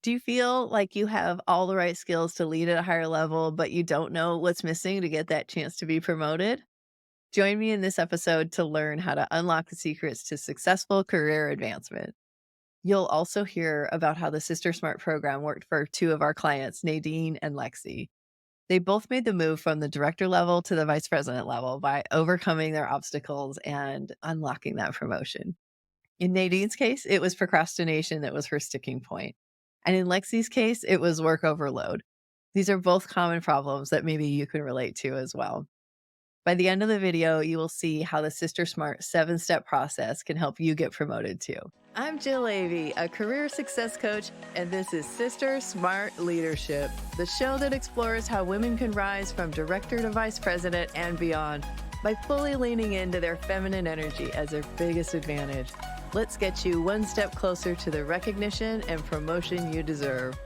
Do you feel like you have all the right skills to lead at a higher level, but you don't know what's missing to get that chance to be promoted? Join me in this episode to learn how to unlock the secrets to successful career advancement. You'll also hear about how the SisterSmart program worked for two of our clients, Nadine and Lexi. They both made the move from the director level to the vice president level by overcoming their obstacles and unlocking that promotion. In Nadine's case, it was procrastination that was her sticking point. And in Lexi's case, it was work overload. These are both common problems that maybe you can relate to as well. By the end of the video, you will see how the Sister Smart 7-step process can help you get promoted too. I'm Jill Avey, a career success coach, and this is Sister Smart Leadership, the show that explores how women can rise from director to vice president and beyond by fully leaning into their feminine energy as their biggest advantage. Let's get you one step closer to the recognition and promotion you deserve.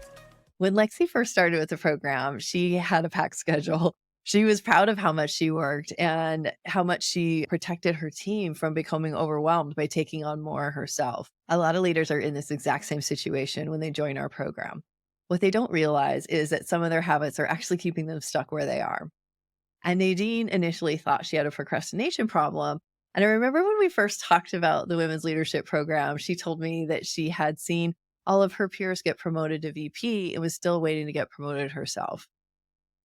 When Lexi first started with the program, she had a packed schedule. She was proud of how much she worked and how much she protected her team from becoming overwhelmed by taking on more herself. A lot of leaders are in this exact same situation when they join our program. What they don't realize is that some of their habits are actually keeping them stuck where they are. And Nadine initially thought she had a procrastination problem. And I remember when we first talked about the women's leadership program, she told me that she had seen all of her peers get promoted to VP and was still waiting to get promoted herself.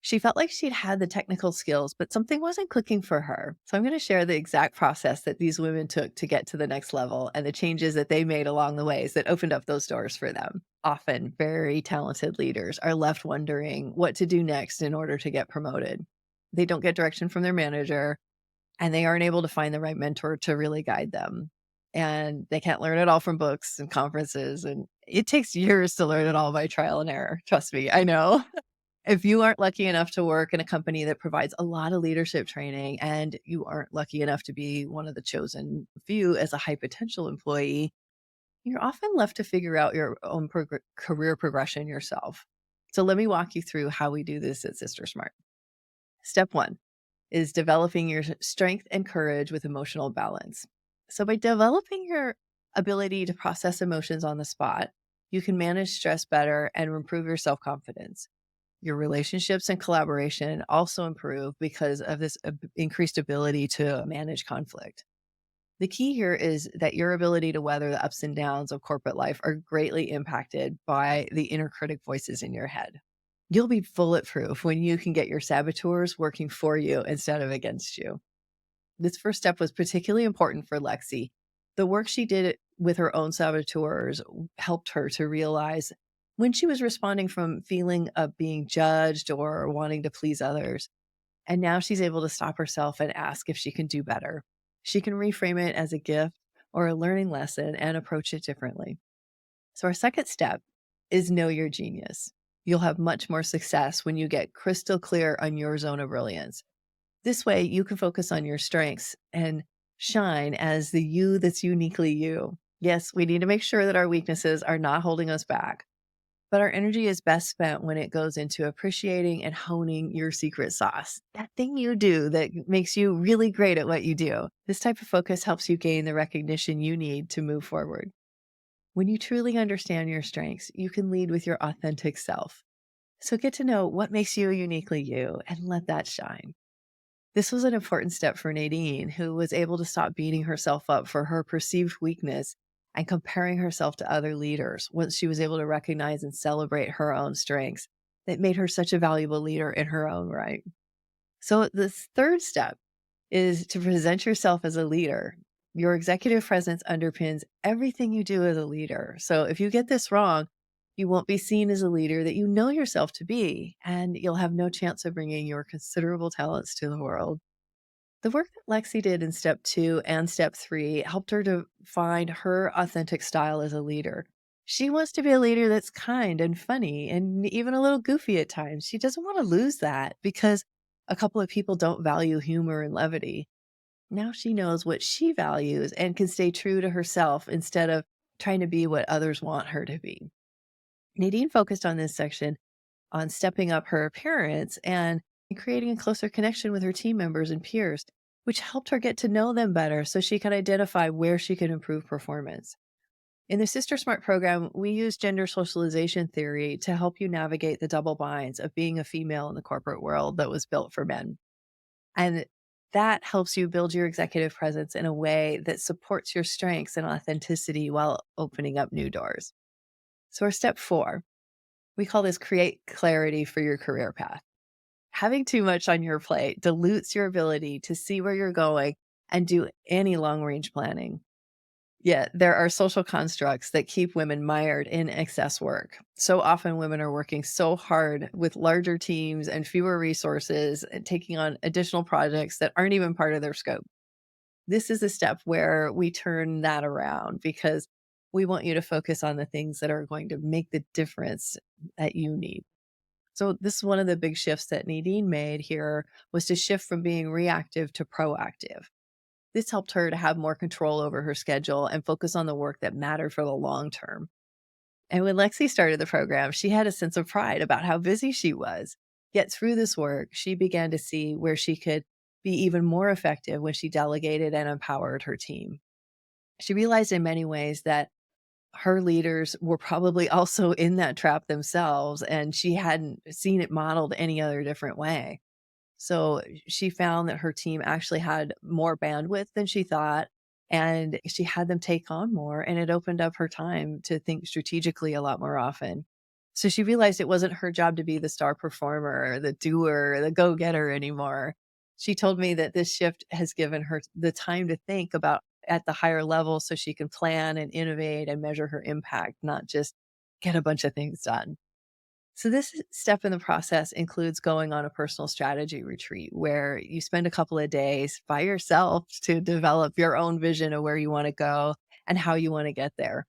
She felt like she'd had the technical skills, but something wasn't clicking for her. So I'm going to share the exact process that these women took to get to the next level and the changes that they made along the ways that opened up those doors for them. Often, very talented leaders are left wondering what to do next in order to get promoted. They don't get direction from their manager, and they aren't able to find the right mentor to really guide them. And they can't learn it all from books and conferences. And it takes years to learn it all by trial and error. Trust me, I know. If you aren't lucky enough to work in a company that provides a lot of leadership training and you aren't lucky enough to be one of the chosen few as a high potential employee, you're often left to figure out your own career progression yourself. So let me walk you through how we do this at Sister Smart. Step one is developing your strength and courage with emotional balance. So by developing your ability to process emotions on the spot, you can manage stress better and improve your self-confidence. Your relationships and collaboration also improve because of this increased ability to manage conflict. The key here is that your ability to weather the ups and downs of corporate life are greatly impacted by the inner critic voices in your head. You'll be bulletproof when you can get your saboteurs working for you instead of against you. This first step was particularly important for Lexi. The work she did with her own saboteurs helped her to realize when she was responding from feeling of being judged or wanting to please others. And now she's able to stop herself and ask if she can do better. She can reframe it as a gift or a learning lesson and approach it differently. So our second step is know your genius. You'll have much more success when you get crystal clear on your zone of brilliance. This way, you can focus on your strengths and shine as the you that's uniquely you. Yes, we need to make sure that our weaknesses are not holding us back, but our energy is best spent when it goes into appreciating and honing your secret sauce, that thing you do that makes you really great at what you do. This type of focus helps you gain the recognition you need to move forward. When you truly understand your strengths, you can lead with your authentic self. So get to know what makes you uniquely you and let that shine. This was an important step for Nadine, who was able to stop beating herself up for her perceived weakness and comparing herself to other leaders once she was able to recognize and celebrate her own strengths that made her such a valuable leader in her own right. So this third step is to present yourself as a leader. Your executive presence underpins everything you do as a leader. So if you get this wrong, you won't be seen as a leader that you know yourself to be, and you'll have no chance of bringing your considerable talents to the world. The work that Lexi did in step 2 and step 3 helped her to find her authentic style as a leader. She wants to be a leader that's kind and funny and even a little goofy at times. She doesn't want to lose that because a couple of people don't value humor and levity. Now she knows what she values and can stay true to herself instead of trying to be what others want her to be. Nadine focused on this section on stepping up her appearance and creating a closer connection with her team members and peers, which helped her get to know them better so she could identify where she could improve performance. In the SisterSmart program, we use gender socialization theory to help you navigate the double binds of being a female in the corporate world that was built for men. And that helps you build your executive presence in a way that supports your strengths and authenticity while opening up new doors. So, our step 4, we call this create clarity for your career path. Having too much on your plate dilutes your ability to see where you're going and do any long range planning. Yet there are social constructs that keep women mired in excess work. So often women are working so hard with larger teams and fewer resources and taking on additional projects that aren't even part of their scope. This is a step where we turn that around because we want you to focus on the things that are going to make the difference that you need. So this is one of the big shifts that Nadine made here, was to shift from being reactive to proactive. This helped her to have more control over her schedule and focus on the work that mattered for the long term. And when Lexi started the program, she had a sense of pride about how busy she was. Yet through this work, she began to see where she could be even more effective when she delegated and empowered her team. She realized in many ways that her leaders were probably also in that trap themselves, and she hadn't seen it modeled any other different way. So she found that her team actually had more bandwidth than she thought, and she had them take on more, and it opened up her time to think strategically a lot more often. So she realized it wasn't her job to be the star performer, the doer, the go getter anymore. She told me that this shift has given her the time to think about at the higher level so she can plan and innovate and measure her impact, not just get a bunch of things done. So, this step in the process includes going on a personal strategy retreat where you spend a couple of days by yourself to develop your own vision of where you want to go and how you want to get there.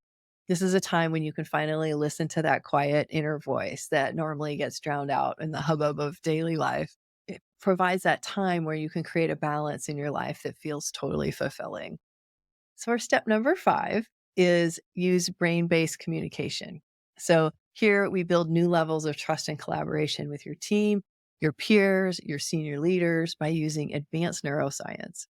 This is a time when you can finally listen to that quiet inner voice that normally gets drowned out in the hubbub of daily life. It provides that time where you can create a balance in your life that feels totally fulfilling. So, our step number 5 is use brain based communication. So, here we build new levels of trust and collaboration with your team, your peers, your senior leaders by using advanced neuroscience.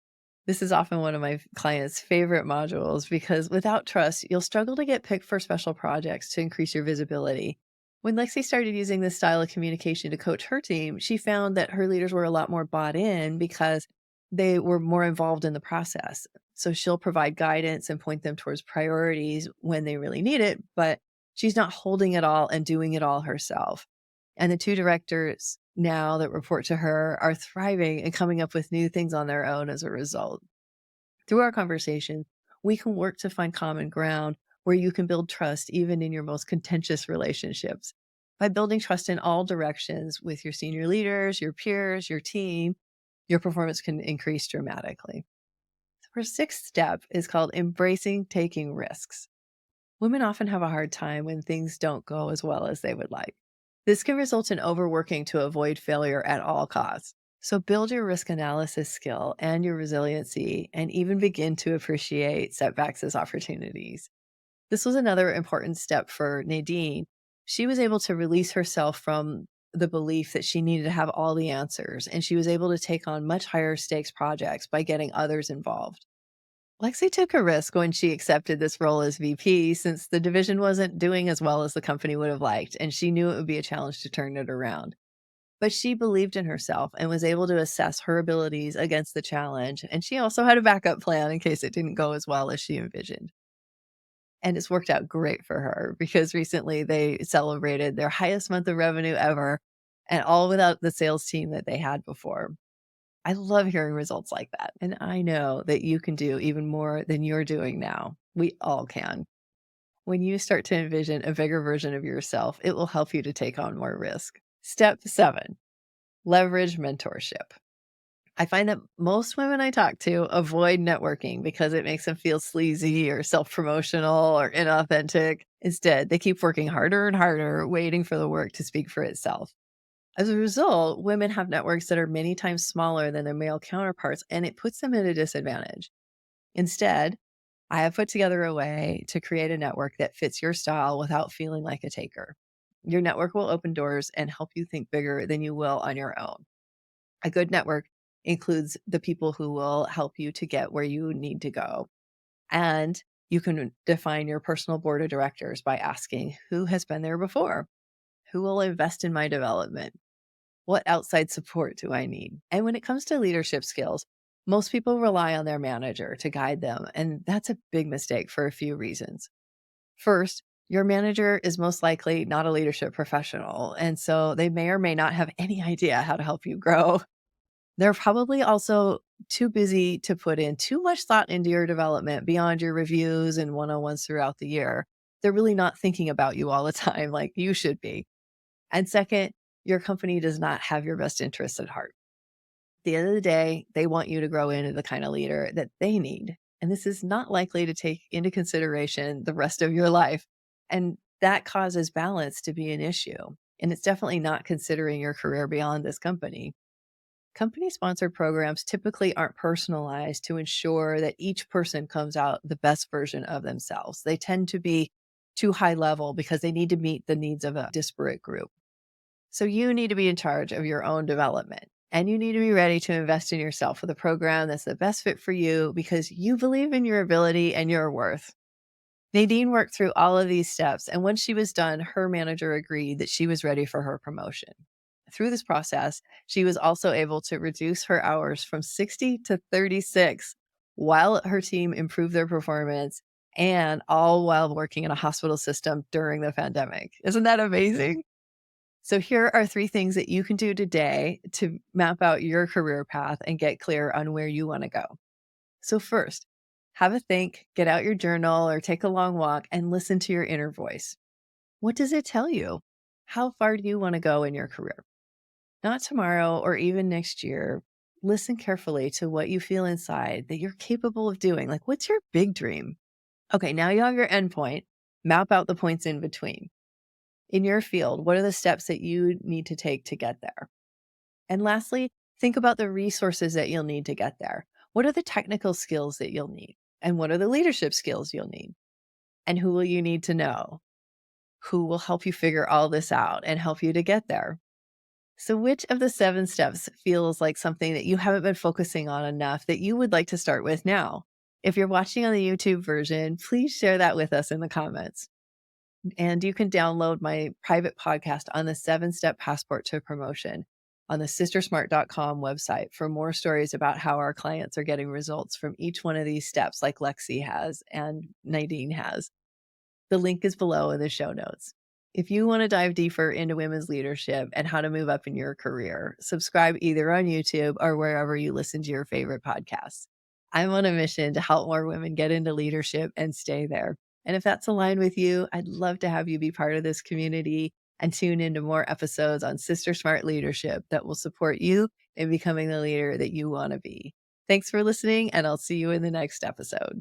This is often one of my clients' favorite modules because without trust, you'll struggle to get picked for special projects to increase your visibility. When Lexi started using this style of communication to coach her team, she found that her leaders were a lot more bought in because they were more involved in the process. So she'll provide guidance and point them towards priorities when they really need it, but she's not holding it all and doing it all herself. And the two directors now that report to her are thriving and coming up with new things on their own as a result. Through our conversation, we can work to find common ground where you can build trust even in your most contentious relationships. By building trust in all directions with your senior leaders, your peers, your team, your performance can increase dramatically. Our sixth step is called embracing taking risks. Women often have a hard time when things don't go as well as they would like. This can result in overworking to avoid failure at all costs. So build your risk analysis skill and your resiliency and even begin to appreciate setbacks as opportunities. This was another important step for Nadine. She was able to release herself from the belief that she needed to have all the answers, and she was able to take on much higher stakes projects by getting others involved. Lexi took a risk when she accepted this role as VP since the division wasn't doing as well as the company would have liked, and she knew it would be a challenge to turn it around. But she believed in herself and was able to assess her abilities against the challenge, and she also had a backup plan in case it didn't go as well as she envisioned. And it's worked out great for her because recently they celebrated their highest month of revenue ever, and all without the sales team that they had before. I love hearing results like that, and I know that you can do even more than you're doing now. We all can. When you start to envision a bigger version of yourself, it will help you to take on more risk. Step 7, leverage mentorship. I find that most women I talk to avoid networking because it makes them feel sleazy or self promotional or inauthentic. Instead, they keep working harder and harder, waiting for the work to speak for itself. As a result, women have networks that are many times smaller than their male counterparts, and it puts them at a disadvantage. Instead, I have put together a way to create a network that fits your style without feeling like a taker. Your network will open doors and help you think bigger than you will on your own. A good network includes the people who will help you to get where you need to go. And You can define your personal board of directors by asking who has been there before, who will invest in my development, what outside support do I need? And when it comes to leadership skills, most people rely on their manager to guide them. And that's a big mistake for a few reasons. First, your manager is most likely not a leadership professional. And so they may or may not have any idea how to help you grow. They're probably also too busy to put in too much thought into your development beyond your reviews and one on ones throughout the year. They're really not thinking about you all the time like you should be. And second, your company does not have your best interests at heart. At the end of the day, they want you to grow into the kind of leader that they need. And this is not likely to take into consideration the rest of your life. And that causes balance to be an issue. And it's definitely not considering your career beyond this company. Company sponsored programs typically aren't personalized to ensure that each person comes out the best version of themselves. They tend to be too high level because they need to meet the needs of a disparate group. So you need to be in charge of your own development, and you need to be ready to invest in yourself with a program that's the best fit for you because you believe in your ability and your worth. Nadine worked through all of these steps, and when she was done, her manager agreed that she was ready for her promotion. Through this process, she was also able to reduce her hours from 60 to 36 while her team improved their performance, and all while working in a hospital system during the pandemic. Isn't that amazing? So here are 3 things that you can do today to map out your career path and get clear on where you want to go. So first, have a think, get out your journal or take a long walk and listen to your inner voice. What does it tell you? How far do you want to go in your career? Not tomorrow or even next year. Listen carefully to what you feel inside that you're capable of doing. Like, what's your big dream? Okay, now you have your endpoint. Map out the points in between. In your field, what are the steps that you need to take to get there? And lastly, think about the resources that you'll need to get there. What are the technical skills that you'll need? And what are the leadership skills you'll need? And who will you need to know? Who will help you figure all this out and help you to get there? So, which of the 7 steps feels like something that you haven't been focusing on enough that you would like to start with now? If you're watching on the YouTube version, please share that with us in the comments. And you can download my private podcast on the 7-step passport to promotion on the SisterSmart.com website for more stories about how our clients are getting results from each one of these steps, like Lexi has and Nadine has. The link is below in the show notes. If you want to dive deeper into women's leadership and how to move up in your career, subscribe either on YouTube or wherever you listen to your favorite podcasts. I'm on a mission to help more women get into leadership and stay there. And if that's aligned with you, I'd love to have you be part of this community and tune into more episodes on Sister Smart Leadership that will support you in becoming the leader that you want to be. Thanks for listening, and I'll see you in the next episode.